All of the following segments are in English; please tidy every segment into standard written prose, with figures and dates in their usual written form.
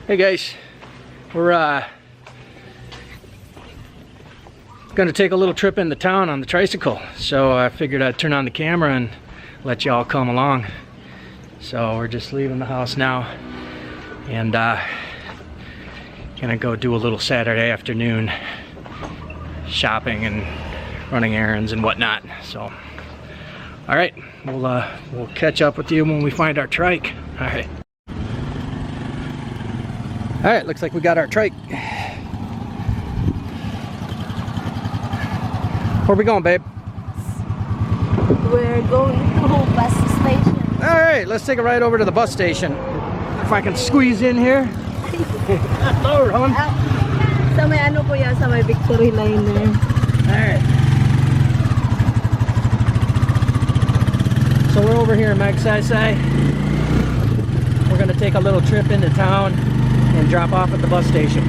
Hey guys, we're gonna take a little trip into town on the tricycle, so I figured I'd turn on the camera and let y'all come along. So we're just leaving the house now and gonna go do a little Saturday afternoon shopping and running errands and whatnot. So all right, we'll catch up with you when we find our trike. All right, looks like we got our trike. Where we going, babe? We're going to bus station. All right, let's take a ride over to the bus station. If I can squeeze in here. Lord, hon. Sa may ano po yan, sa may Victory Line there. All right. So we're over here in Magsaysay. We're gonna take a little trip into town and drop off at the bus station.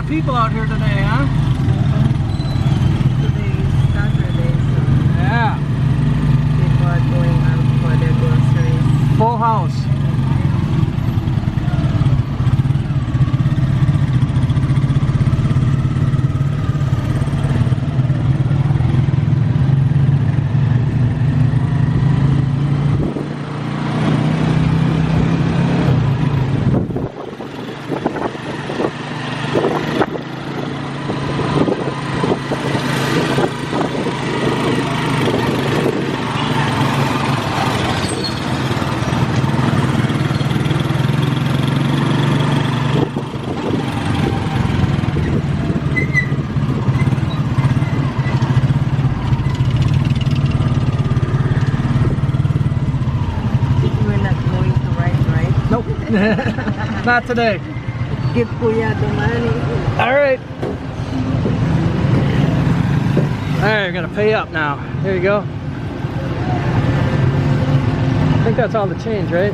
people out here today, huh? Today's Saturday, so Yeah. people are going out for their groceries. Full house. We're not going to ride, right? Nope. Not today. Give Kuya the money. All right. All right, we're gonna pay up now. There you go. I think that's all the change, right?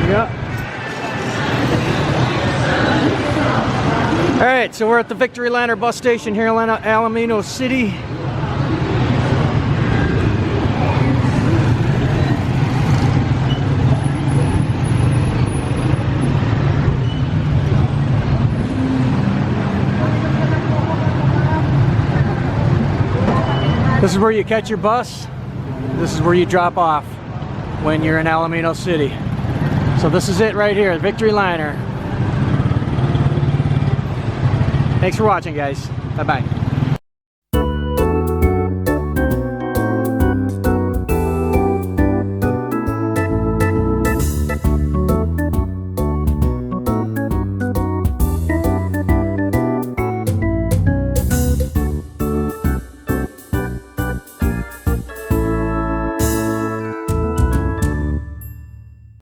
Yeah. All right, so we're at the Victory Liner bus station here in Alaminos City. This is where you catch your bus. This is where you drop off when you're in Alaminos City. So this is it right here, Victory Liner. Thanks for watching, guys. Bye-bye.